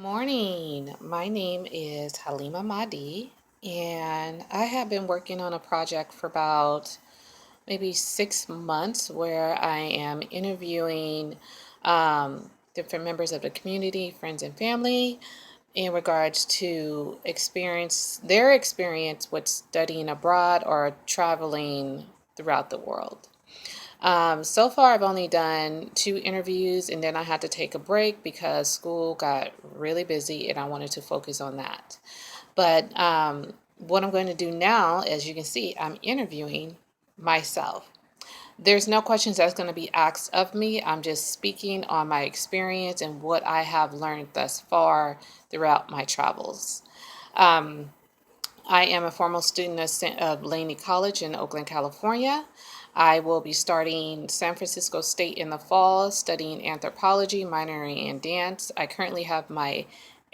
Morning. My name is Halima Mahdi, and I have been working on a project for about maybe 6 months where I am interviewing different members of the community, friends, and family in regards to their experience with studying abroad or traveling throughout the world. So far, I've only done 2 interviews, and then I had to take a break because school got really busy and I wanted to focus on that. But what I'm going to do now, as you can see, I'm interviewing myself. There's no questions that's going to be asked of me. I'm just speaking on my experience and what I have learned thus far throughout my travels. Um, I am a former student of Laney College in Oakland, California. I will be starting San Francisco State in the fall, studying anthropology, minoring in dance. I currently have my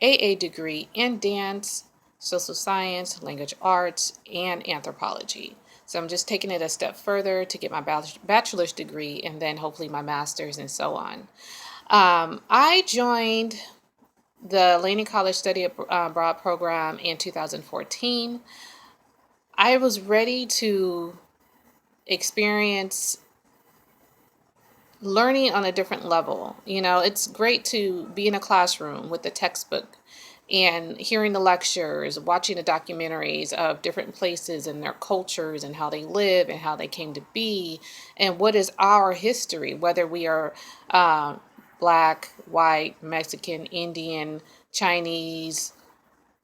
AA degree in dance, social science, language arts, and anthropology. So I'm just taking it a step further to get my bachelor's degree and then hopefully my master's and so on. I joined the Laney College Study Abroad program in 2014. I was ready to experience learning on a different level. It's great to be in a classroom with the textbook and hearing the lectures, watching the documentaries of different places and their cultures and how they live and how they came to be and what is our history, whether we are Black, white, Mexican, Indian, Chinese,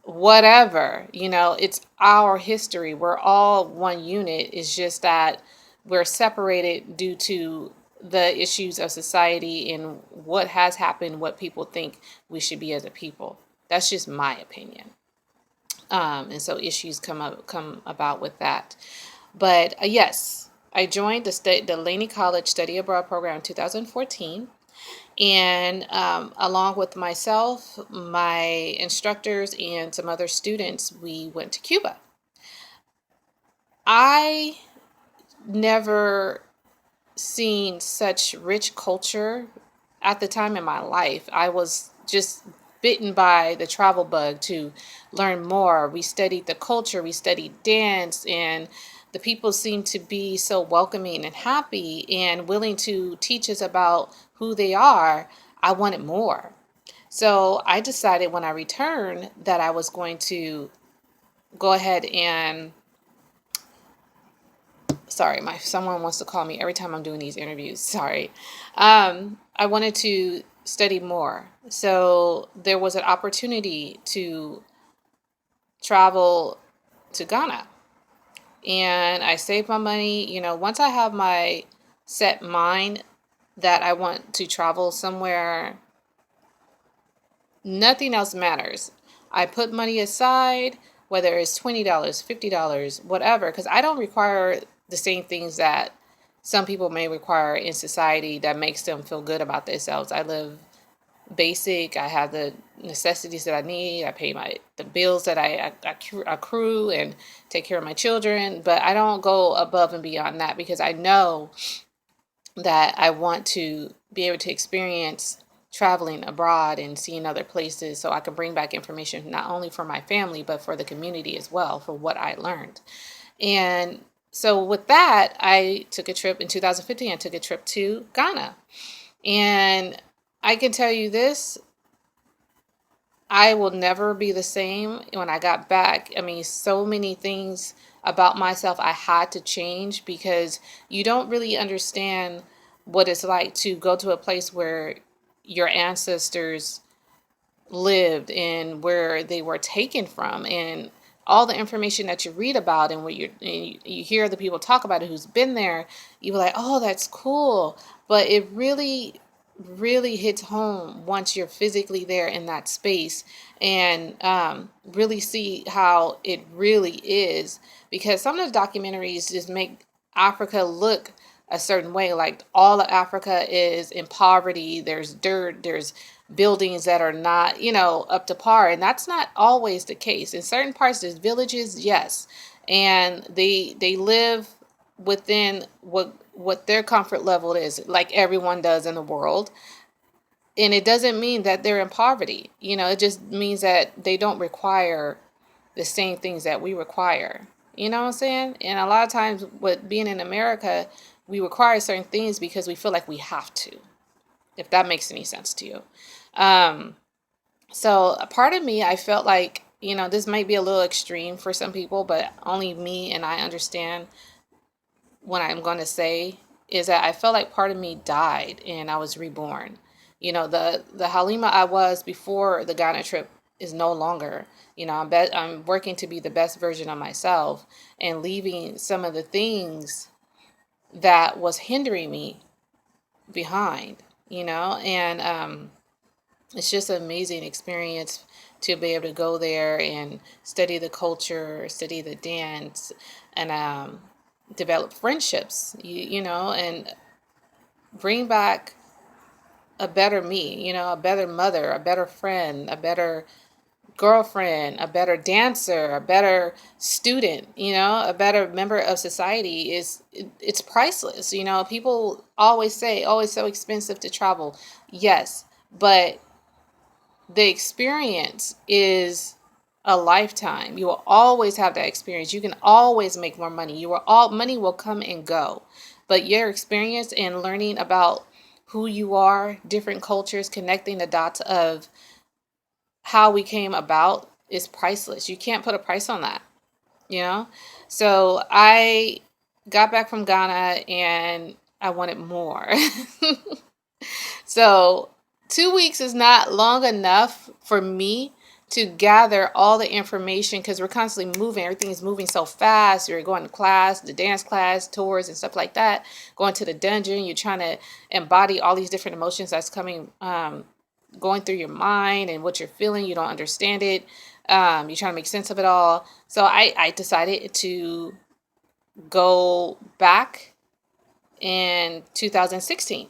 whatever. It's our history. We're all one unit. It's just that we're separated due to the issues of society and what has happened, what people think we should be as a people. That's just my opinion. And so issues come about with that. But yes, I joined the Laney College Study Abroad program in 2014. And along with myself, my instructors, and some other students, we went to Cuba. I never seen such rich culture at the time in my life. I was just bitten by the travel bug to learn more. We studied the culture, we studied dance, and the people seemed to be so welcoming and happy and willing to teach us about who they are. I wanted more. So I decided when I returned that I was going to go ahead and sorry, my someone wants to call me every time I'm doing these interviews. Sorry. I wanted to study more. So there was an opportunity to travel to Ghana. And I saved my money. Once I have my set mind that I want to travel somewhere, nothing else matters. I put money aside, whether it's $20, $50, whatever, because I don't require the same things that some people may require in society that makes them feel good about themselves. I live basic. I have the necessities that I need. I pay the bills that I accrue and take care of my children, but I don't go above and beyond that because I know that I want to be able to experience traveling abroad and seeing other places so I can bring back information not only for my family but for the community as well for what I learned. And so with that, I took a trip in 2015. I took a trip to Ghana. And I can tell you this, I will never be the same when I got back. I mean, so many things about myself I had to change because you don't really understand what it's like to go to a place where your ancestors lived and where they were taken from, and all the information that you read about and what you hear the people talk about it who's been there. You're like, oh, that's cool, but it really hits home once you're physically there in that space and really see how it really is, because some of the documentaries just make Africa look a certain way, like all of Africa is in poverty. There's dirt, there's buildings that are not up to par, and that's not always the case. In certain parts there's villages, yes, and they live within what their comfort level is, like everyone does in the world. And it doesn't mean that they're in poverty. It just means that they don't require the same things that we require. You know what I'm saying? And a lot of times with being in America, we require certain things because we feel like we have to, if that makes any sense to you. Um, so a part of me, I felt like, this might be a little extreme for some people, but only me and I understand what I'm going to say is that I felt like part of me died and I was reborn. The Halima I was before the Ghana trip is no longer. I'm working to be the best version of myself and leaving some of the things that was hindering me behind. And it's just an amazing experience to be able to go there and study the culture, study the dance, and develop friendships, and bring back a better me, a better mother, a better friend, a better girlfriend, a better dancer, a better student, a better member of society. It's priceless. People always say, oh, it's so expensive to travel. Yes, but the experience is a lifetime. You will always have that experience. You can always make more money. Money will come and go. But your experience in learning about who you are, different cultures, connecting the dots of how we came about is priceless. You can't put a price on that, you know? So I got back from Ghana and I wanted more. So 2 weeks is not long enough for me to gather all the information because we're constantly moving. Everything is moving so fast. You're going to class, the dance class, tours, and stuff like that. Going to the dungeon, you're trying to embody all these different emotions that's coming, going through your mind and what you're feeling. You don't understand it. You're trying to make sense of it all. So I decided to go back in 2016.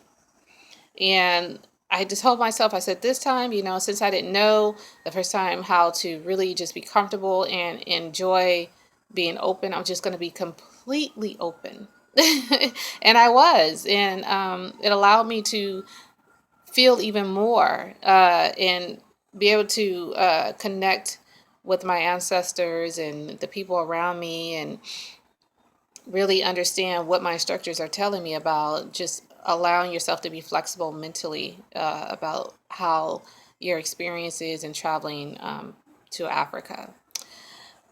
And I just told myself, I said, this time, since I didn't know the first time how to really just be comfortable and enjoy being open, I'm just going to be completely open. And I was. And it allowed me to feel even more and be able to connect with my ancestors and the people around me and really understand what my instructors are telling me about just allowing yourself to be flexible mentally about how your experience is in traveling to Africa.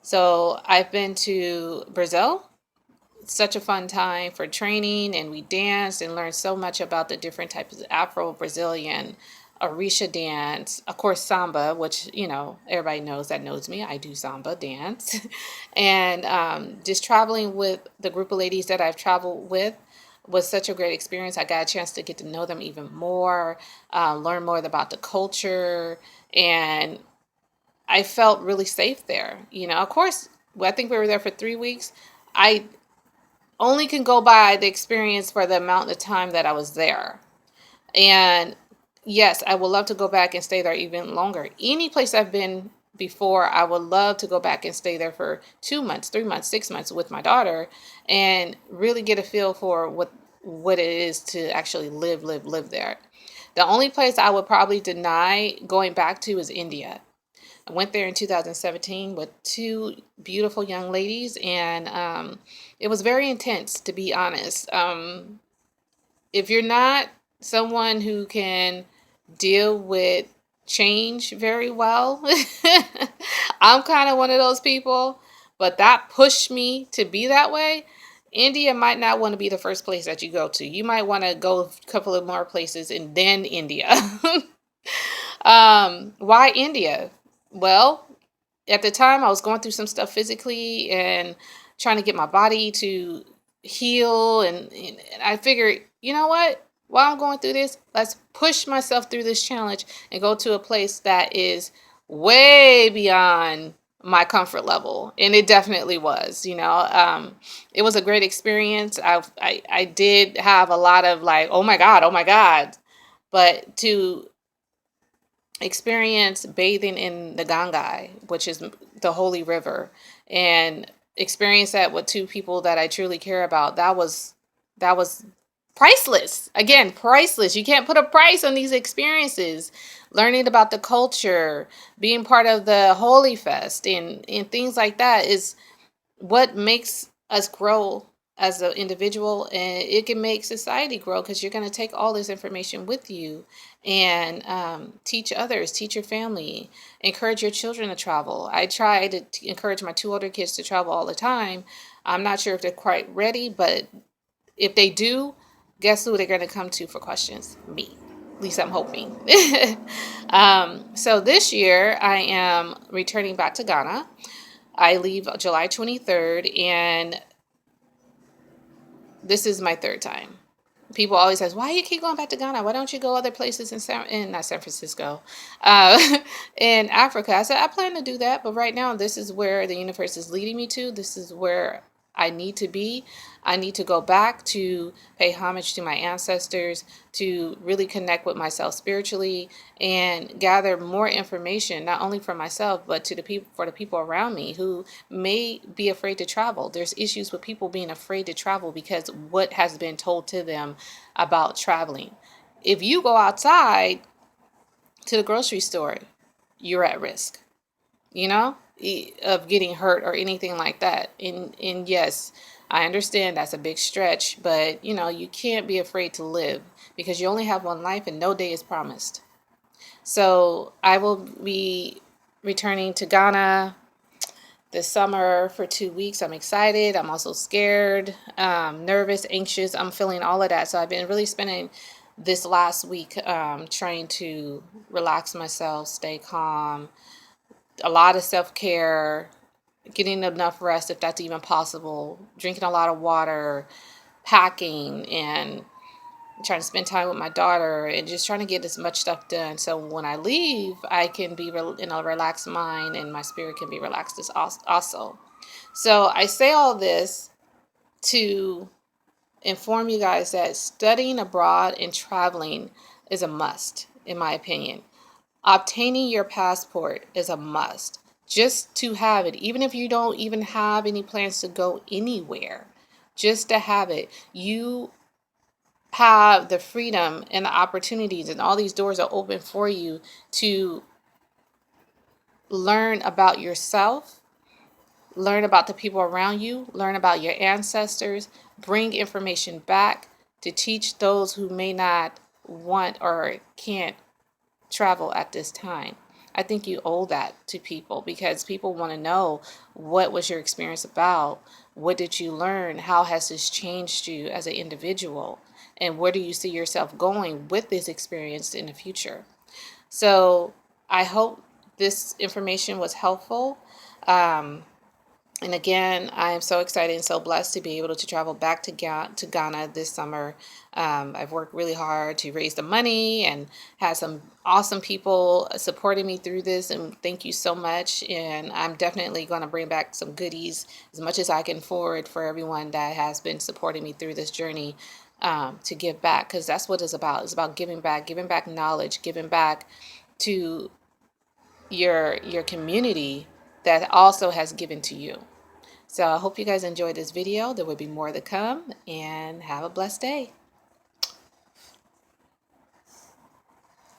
So I've been to Brazil. Such a fun time for training, and we danced and learned so much about the different types of Afro-Brazilian, Orisha dance, of course samba, which everybody knows me. I do samba dance, and just traveling with the group of ladies that I've traveled with was such a great experience. I got a chance to get to know them even more, learn more about the culture, and I felt really safe there. Of course, I think we were there for 3 weeks. I only can go by the experience for the amount of time that I was there. And yes, I would love to go back and stay there even longer. Any place I've been before, I would love to go back and stay there for 2 months, 3 months, 6 months with my daughter and really get a feel for what it is to actually live there. The only place I would probably deny going back to is India. I went there in 2017 with two beautiful young ladies, and it was very intense, to be honest. If you're not someone who can deal with change very well, I'm kind of one of those people, but that pushed me to be that way. India might not want to be the first place that you go to. You might want to go a couple of more places and then India. Why India? Well, at the time I was going through some stuff physically and trying to get my body to heal. And I figured, you know what? While I'm going through this, let's push myself through this challenge and go to a place that is way beyond my comfort level. And it definitely was, it was a great experience. I did have a lot of like, oh my God, oh my God. But to experience bathing in the Gangai, which is the holy river, and experience that with two people that I truly care about. That was priceless. Again, priceless. You can't put a price on these experiences. Learning about the culture, being part of the Holy Fest, and things like that is what makes us grow as an individual, and it can make society grow because you're going to take all this information with you and teach others, teach your family, encourage your children to travel. I try to encourage my two older kids to travel all the time. I'm not sure if they're quite ready, but if they do, guess who they're going to come to for questions? Me. At least I'm hoping. So this year I am returning back to Ghana. I leave July 23rd, and this is my third time. People always says, "Why you keep going back to Ghana? Why don't you go other places not San Francisco, uh, in Africa?" I said, "I plan to do that, but right now this is where the universe is leading me to. This is where I need to be. I need to go back to pay homage to my ancestors, to really connect with myself spiritually, and gather more information, not only for myself, but to the people for the people around me who may be afraid to travel. There's issues with people being afraid to travel because what has been told to them about traveling. If you go outside to the grocery store, you're at risk, you know, of getting hurt or anything like that. And yes, I understand that's a big stretch, but you know, you can't be afraid to live because you only have one life and no day is promised. So I will be returning to Ghana this summer for 2 weeks. I'm excited. I'm also scared, nervous, anxious. I'm feeling all of that. So I've been really spending this last week trying to relax myself, stay calm, a lot of self-care, getting enough rest if that's even possible, drinking a lot of water, packing, and trying to spend time with my daughter and just trying to get as much stuff done. So when I leave, I can be in a relaxed mind and my spirit can be relaxed as also. So I say all this to inform you guys that studying abroad and traveling is a must, in my opinion. Obtaining your passport is a must, just to have it, even if you don't even have any plans to go anywhere, just to have it. You have the freedom and the opportunities, and all these doors are open for you to learn about yourself, learn about the people around you, learn about your ancestors, bring information back to teach those who may not want or can't travel at this time. I think you owe that to people because people want to know, what was your experience about? What did you learn? How has this changed you as an individual? And where do you see yourself going with this experience in the future? So I hope this information was helpful. Um, and again, I am so excited and so blessed to be able to travel back to Ghana this summer. I've worked really hard to raise the money and had some awesome people supporting me through this. And thank you so much. And I'm definitely going to bring back some goodies as much as I can forward for everyone that has been supporting me through this journey, to give back, because that's what it's about. It's about giving back knowledge, giving back to your community that also has given to you. So I hope you guys enjoyed this video. There will be more to come, and have a blessed day.